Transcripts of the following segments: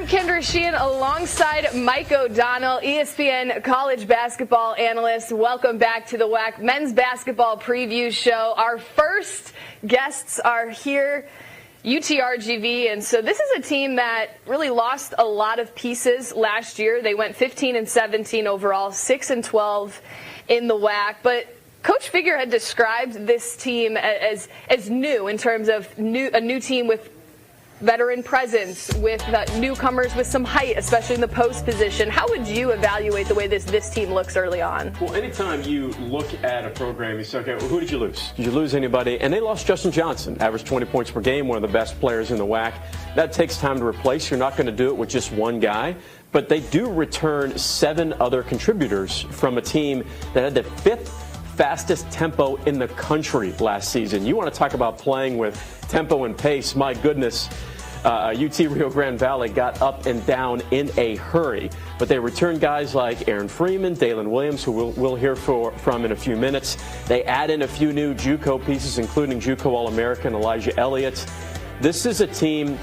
Kendra Sheehan alongside Mike O'Donnell, ESPN college basketball analyst. Welcome back to the WAC Men's Basketball Preview Show. Our first guests are here, UTRGV, and so this is a team that really lost a lot of pieces last year. They went 15-17 overall, 6-12 in the WAC, but Coach Figure had described this team as new in terms of a new team with veteran presence, with newcomers with some height, especially in the post position. How would you evaluate the way this team looks early on? Well, anytime you look at a program, you say, okay, well, who did you lose? Did you lose anybody? And they lost Justin Johnson, averaged 20 points per game, one of the best players in the WAC. That takes time to replace. You're not going to do it with just one guy. But they do return 7 other contributors from a team that had the 5th fastest tempo in the country last season. You want to talk about playing with tempo and pace. My goodness, UT Rio Grande Valley got up and down in a hurry. But they returned guys like Aaron Freeman, Dalen Williams, who we'll hear from in a few minutes. They add in a few new JUCO pieces, including JUCO All-American Elijah Elliott. This is a team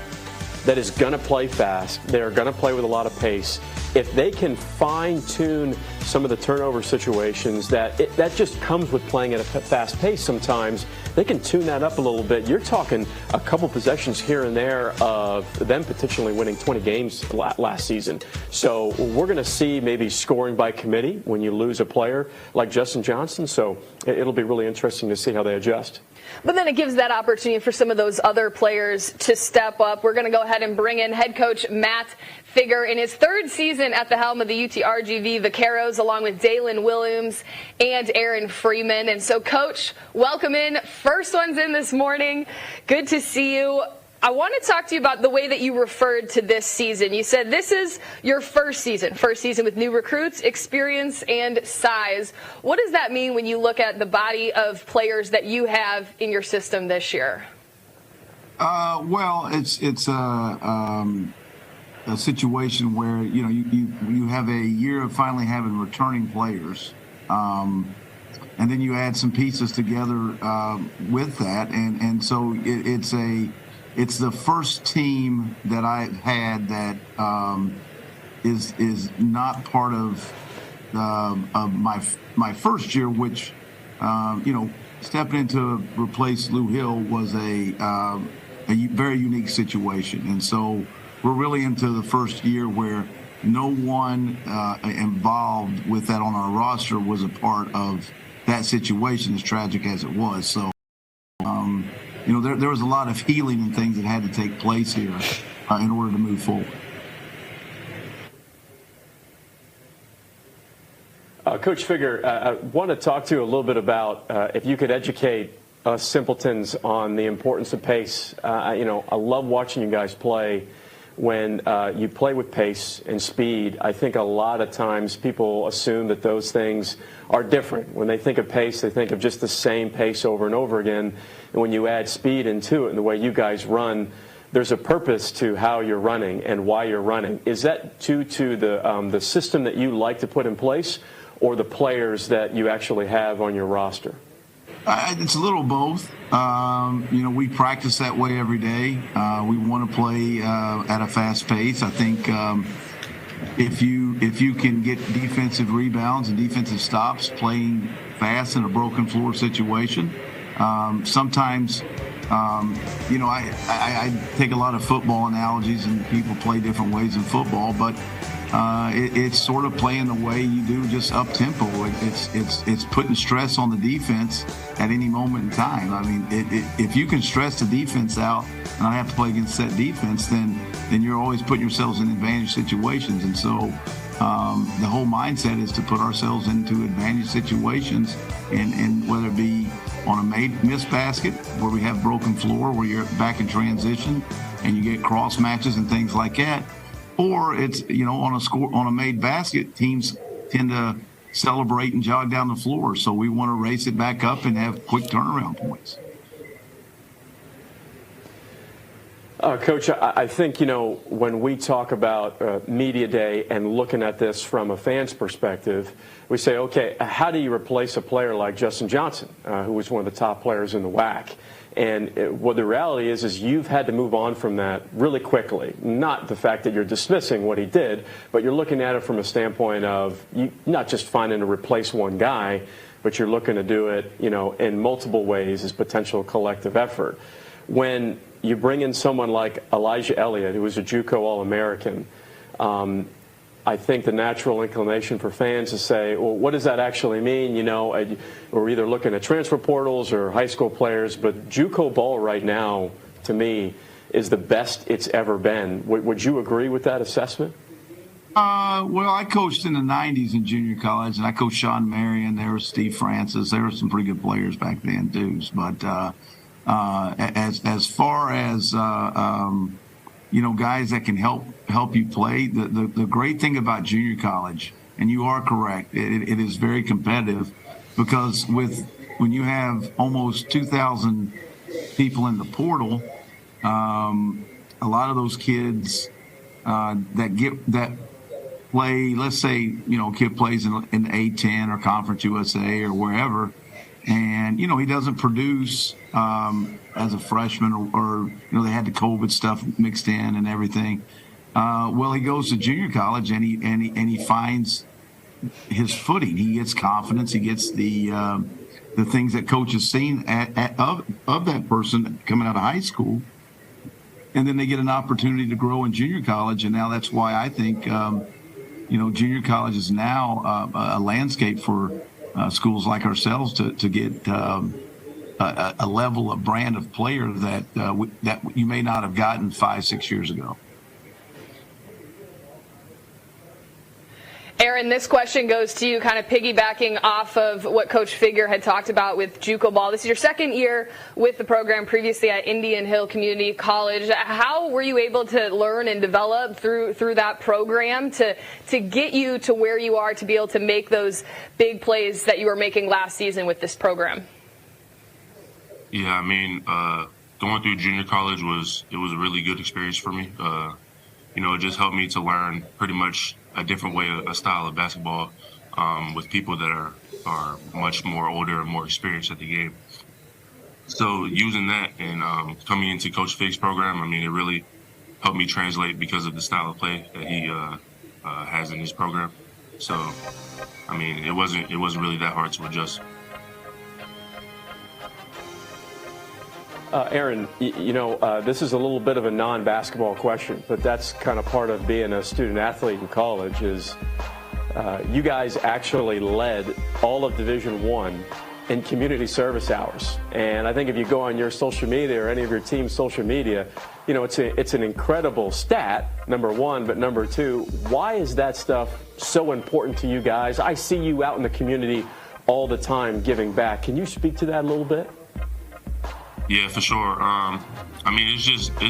that is going to play fast. They're going to play with a lot of pace. If they can fine-tune some of the turnover situations, that just comes with playing at a fast pace sometimes, they can tune that up a little bit. You're talking a couple possessions here and there of them potentially winning 20 games last season. So we're going to see maybe scoring by committee when you lose a player like Justin Johnson. So it'll be really interesting to see how they adjust. But then it gives that opportunity for some of those other players to step up. We're going to go ahead and bring in head coach Matt Figure in his 3rd season at the helm of the UTRGV Vaqueros, along with Dalen Williams and Aaron Freeman. And so, Coach, welcome in. First one's in this morning. Good to see you. I want to talk to you about the way that you referred to this season. You said this is your first season with new recruits, experience, and size. What does that mean when you look at the body of players that you have in your system this year? Well, it's a situation where you have a year of finally having returning players, and then you add some pieces together with that, and so it's the first team that I've had that is not part of my first year, which stepping in to replace Lou Hill was a very unique situation, and so we're really into the first year where no one involved with that on our roster was a part of that situation, as tragic as it was. So. There was a lot of healing and things that had to take place here in order to move forward. Coach Figure, I want to talk to you a little bit about if you could educate us simpletons on the importance of pace. I love watching you guys play. When you play with pace and speed, I think a lot of times people assume that those things are different. When they think of pace, they think of just the same pace over and over again. And when you add speed into it and the way you guys run, there's a purpose to how you're running and why you're running. Is that due to the system that you like to put in place, or the players that you actually have on your roster? It's a little both. We practice that way every day. We want to play at a fast pace. I think if you can get defensive rebounds and defensive stops playing fast in a broken floor situation, sometimes I take a lot of football analogies, and people play different ways in football, but it's sort of playing the way you do, just up tempo. It's putting stress on the defense at any moment in time. I mean, if you can stress the defense out and not have to play against that defense, then you're always putting yourselves in advantage situations. And so the whole mindset is to put ourselves into advantage situations, and whether it be on a missed basket where we have broken floor, where you're back in transition and you get cross matches and things like that, or it's on a made basket, teams tend to celebrate and jog down the floor. So we want to race it back up and have quick turnaround points. Coach, I think, when we talk about Media Day and looking at this from a fan's perspective, we say, okay, how do you replace a player like Justin Johnson, who was one of the top players in the WAC? And what the reality is you've had to move on from that really quickly. Not the fact that you're dismissing what he did, but you're looking at it from a standpoint of you not just finding to replace one guy, but you're looking to do it, in multiple ways as potential collective effort. When you bring in someone like Elijah Elliott, who was a JUCO All-American, I think the natural inclination for fans to say, well, what does that actually mean? We're either looking at transfer portals or high school players, but JUCO ball right now, to me, is the best it's ever been. Would you agree with that assessment? Well, I coached in the 90s in junior college, and I coached Sean Marion. There was Steve Francis. There were some pretty good players back then, too. But as far as guys that can help you play, the great thing about junior college, and you are correct, it is very competitive, because when you have almost 2,000 people in the portal, a lot of those kids that play, let's say, a kid plays in the A10 or Conference USA or wherever, and he doesn't produce as a freshman, or they had the COVID stuff mixed in and everything. Well, he goes to junior college and he finds his footing. He gets confidence. He gets the things that coach has seen of that person coming out of high school, and then they get an opportunity to grow in junior college. And now that's why I think junior college is now a landscape for schools like ourselves to get a level of brand of player that you may not have gotten 5-6 years ago. Aaron, this question goes to you, kind of piggybacking off of what Coach Figure had talked about with JUCO ball. This is your second year with the program, previously at Indian Hill Community College. How were you able to learn and develop through that program to get you to where you are, to be able to make those big plays that you were making last season with this program? Yeah, going through junior college was a really good experience for me. It just helped me to learn pretty much a different way, a style of basketball with people that are much more older and more experienced at the game. So using that and coming into Coach Fig's program, it really helped me translate because of the style of play that he has in his program. So, it wasn't really that hard to adjust. Aaron, this is a little bit of a non-basketball question, but that's kind of part of being a student athlete in college is you guys actually led all of Division I in community service hours. And I think if you go on your social media or any of your team's social media, it's an incredible stat, number one, but number two, why is that stuff so important to you guys? I see you out in the community all the time giving back. Can you speak to that a little bit? Yeah, for sure. It's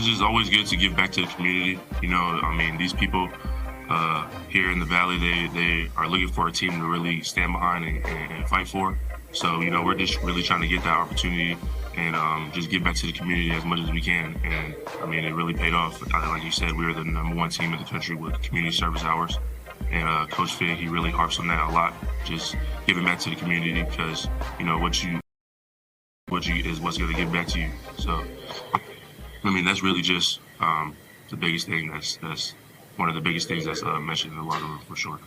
just always good to give back to the community. These people here in the Valley, they are looking for a team to really stand behind and fight for. So, we're just really trying to get that opportunity and just give back to the community as much as we can. And, it really paid off. Like you said, we were the #1 team in the country with community service hours. And Coach Fig, he really harps on that a lot, just giving back to the community because, what you is what's going to give back to you. So, that's really just the biggest thing. That's one of the biggest things that's mentioned in the locker room for sure.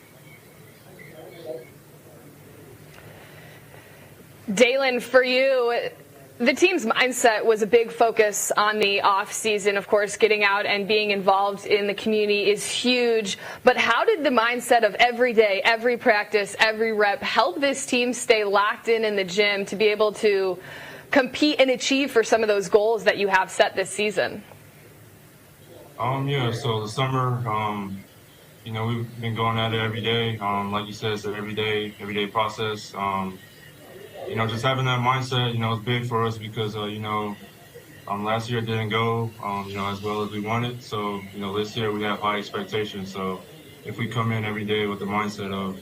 Dalen, for you, the team's mindset was a big focus on the off season. Of course, getting out and being involved in the community is huge. But how did the mindset of every day, every practice, every rep help this team stay locked in the gym to be able to compete and achieve for some of those goals that you have set this season? So the summer, we've been going at it every day. Like you said, it's an everyday process. Just having that mindset, is big for us because, last year it didn't go, as well as we wanted. So, this year we have high expectations. So if we come in every day with the mindset of,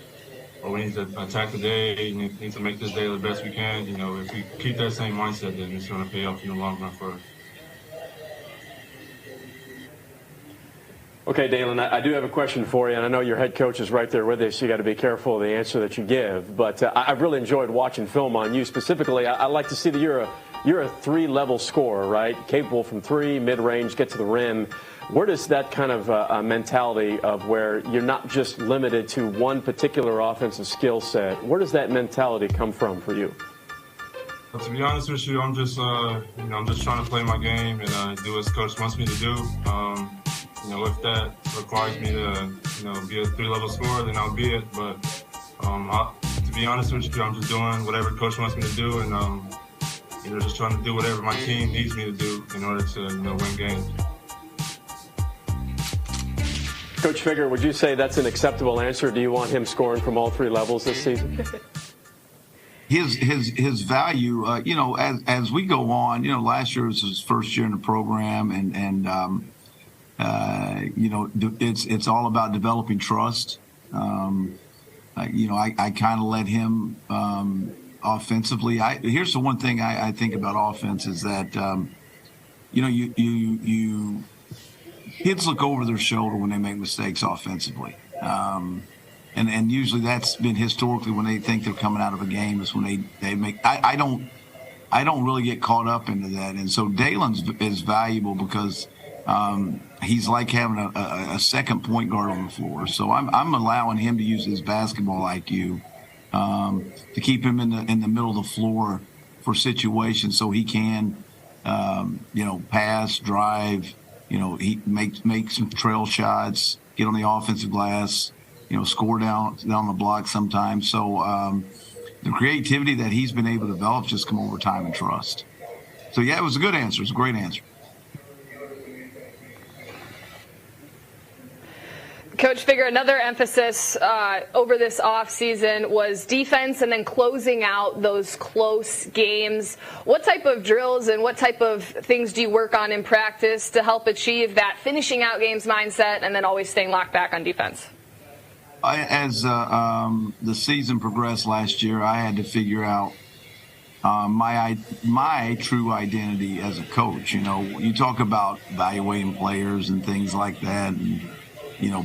we need to attack the day, need to make this day the best we can. If we keep that same mindset, then it's going to pay off in the long run for us. Okay, Dalen, I do have a question for you, and I know your head coach is right there with you, so you got to be careful of the answer that you give. But I've really enjoyed watching film on you. Specifically, I like to see that you're a 3-level scorer, right? Capable from 3, mid-range, get to the rim. Where does that kind of mentality of where you're not just limited to one particular offensive skill set, where does that mentality come from for you? Well, to be honest with you, I'm just I'm just trying to play my game and do what coach wants me to do. If that requires me to, be a 3-level scorer, then I'll be it. But to be honest with you, I'm just doing whatever coach wants me to do, and just trying to do whatever my team needs me to do in order to, win games. Coach Figger, would you say that's an acceptable answer? Do you want him scoring from all 3 levels this season? His value, as we go on, last year was his first year in the program, and it's all about developing trust. I kind of let him offensively. Here's the one thing I think about offense is that, you kids look over their shoulder when they make mistakes offensively. And usually that's been historically when they think they're coming out of a game is when they make. I don't really get caught up into that, and so Dalen's is valuable because he's like having a second point guard on the floor. So I'm allowing him to use his basketball IQ to keep him in the middle of the floor for situations so he can pass, drive. He make some trail shots, get on the offensive glass. Score down the block sometimes. So the creativity that he's been able to develop just come over time and trust. So, yeah, it was a good answer. It was a great answer. Coach Figger, another emphasis over this offseason was defense and then closing out those close games. What type of drills and what type of things do you work on in practice to help achieve that finishing out games mindset and then always staying locked back on defense? As the season progressed last year, I had to figure out my true identity as a coach. You talk about evaluating players and things like that, and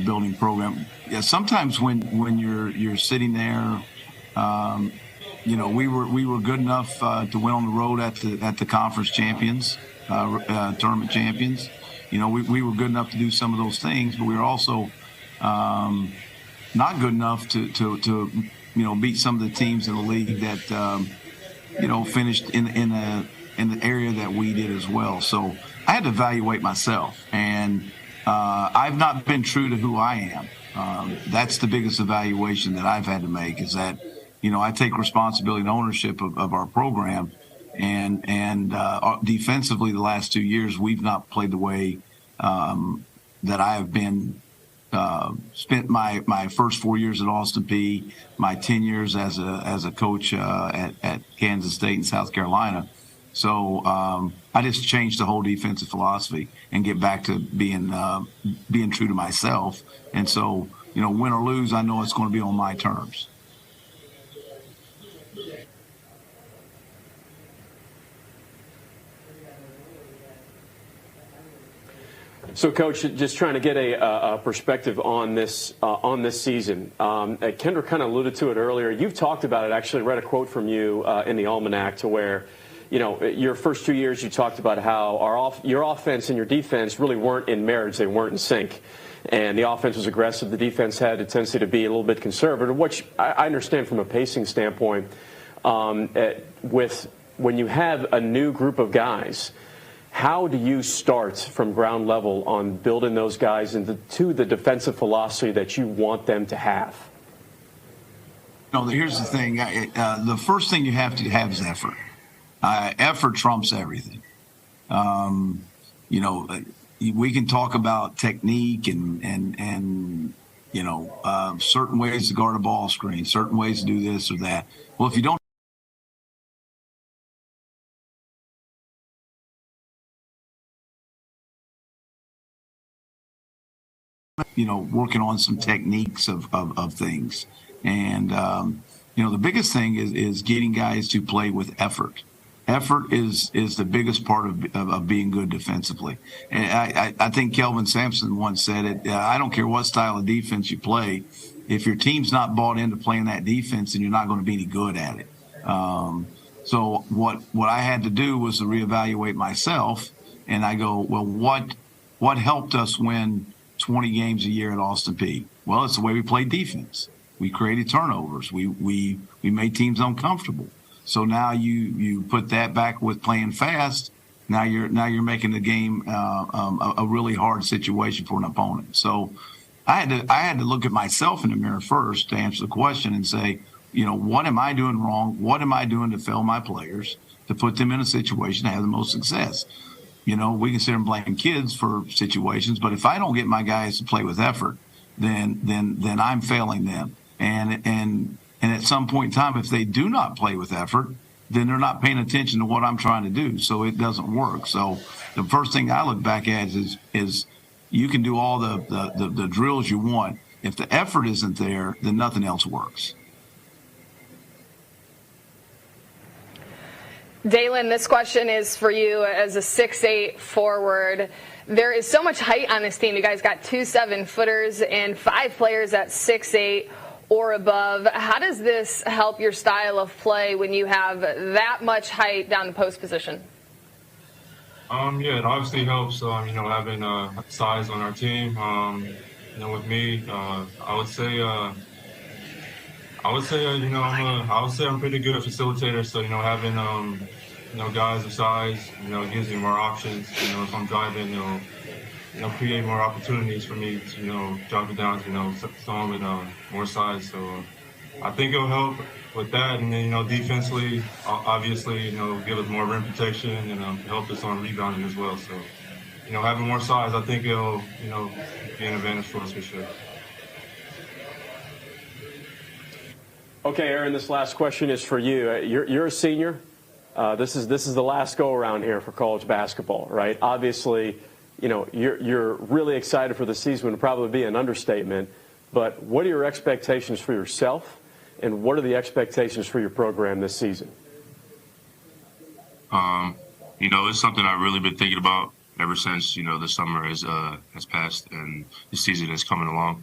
building program. Yeah, sometimes when you're sitting there, we were good enough to win on the road at the conference champions, tournament champions. We were good enough to do some of those things, but we were also not good enough to beat some of the teams in the league that finished in the area that we did as well. So I had to evaluate myself, and I've not been true to who I am. That's the biggest evaluation that I've had to make, is that I take responsibility and ownership of our program, and defensively the last 2 years we've not played the way that I have been. Spent my first 4 years at Austin Peay, my 10 years as a coach at Kansas State and South Carolina. So I just changed the whole defensive philosophy and get back to being true to myself. And so, win or lose, I know it's going to be on my terms. So, Coach, just trying to get a perspective on this season. Kendra kind of alluded to it earlier. You've talked about it. Actually, read a quote from you in the Almanac to where, your first 2 years you talked about how your offense and your defense really weren't in marriage. They weren't in sync. And the offense was aggressive. The defense had a tendency to be a little bit conservative, which I understand from a pacing standpoint. When you have a new group of guys, how do you start from ground level on building those guys into the defensive philosophy that you want them to have? Here's the thing. The first thing you have to have is effort. Effort trumps everything. We can talk about technique and certain ways to guard a ball screen, certain ways to do this or that. Well, if you don't working on some techniques of things. And, the biggest thing is getting guys to play with effort. effort is the biggest part of being good defensively. And I think Kelvin Sampson once said it. I don't care what style of defense you play. If your team's not bought into playing that defense, then you're not going to be any good at it. So what I had to do was to reevaluate myself, and I go, well, what helped us win 20 games a year at Austin Peay? Well, it's the way we played defense. We created turnovers. We made teams uncomfortable. So now you put that back with playing fast. Now you're making the game a really hard situation for an opponent. So I had to look at myself in the mirror first to answer the question and say, what am I doing wrong? What am I doing to fail my players to put them in a situation to have the most success? We can sit and blame kids for situations, but if I don't get my guys to play with effort, then I'm failing them. And at some point in time, if they do not play with effort, then they're not paying attention to what I'm trying to do. So it doesn't work. So the first thing I look back at is you can do all the drills you want. If the effort isn't there, then nothing else works. Dalen, this question is for you as a 6'8" forward. There is so much height on this team. You guys got 2 7-footers and 5 players at 6'8" or above. How does this help your style of play when you have that much height down the post position? Yeah, it obviously helps. Having size on our team. With me, I would say I'm pretty good at facilitator. So having guys of size, gives me more options. If I'm driving, create more opportunities for me to drop it down to someone with more size. So I think it'll help with that, and then defensively, obviously, give us more rim protection and help us on rebounding as well. So having more size, I think it'll be an advantage for us for sure. Okay, Aaron, this last question is for you. You're a senior. This is the last go around here for college basketball, right? Obviously, you're really excited for the season. Would probably be an understatement. But what are your expectations for yourself, and what are the expectations for your program this season? It's something I've really been thinking about ever since the summer has passed and the season is coming along.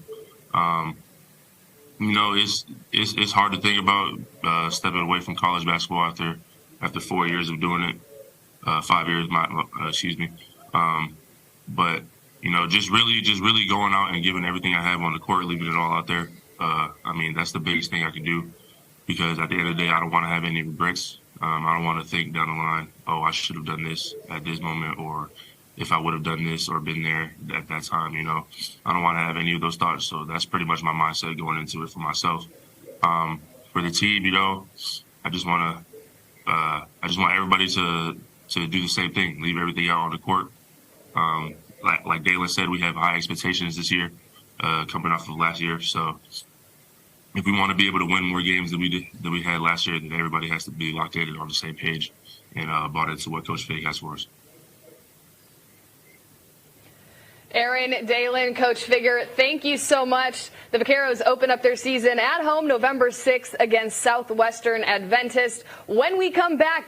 It's hard to think about stepping away from college basketball after 4 years of doing it, 5 years, excuse me. But just really going out and giving everything I have on the court, leaving it all out there. That's the biggest thing I can do, because at the end of the day, I don't want to have any regrets. I don't want to think down the line, oh, I should have done this at this moment, or if I would have done this or been there at that time. I don't want to have any of those thoughts. So that's pretty much my mindset going into it for myself. For the team, I just want everybody to do the same thing, leave everything out on the court. Like Dalen said, we have high expectations this year, coming off of last year. So if we want to be able to win more games than we had last year, then everybody has to be locked in and on the same page and bought into what Coach Fig has for us. Aaron, Dalen, Coach Figger, thank you so much. The Vaqueros open up their season at home November 6th against Southwestern Adventist. When we come back,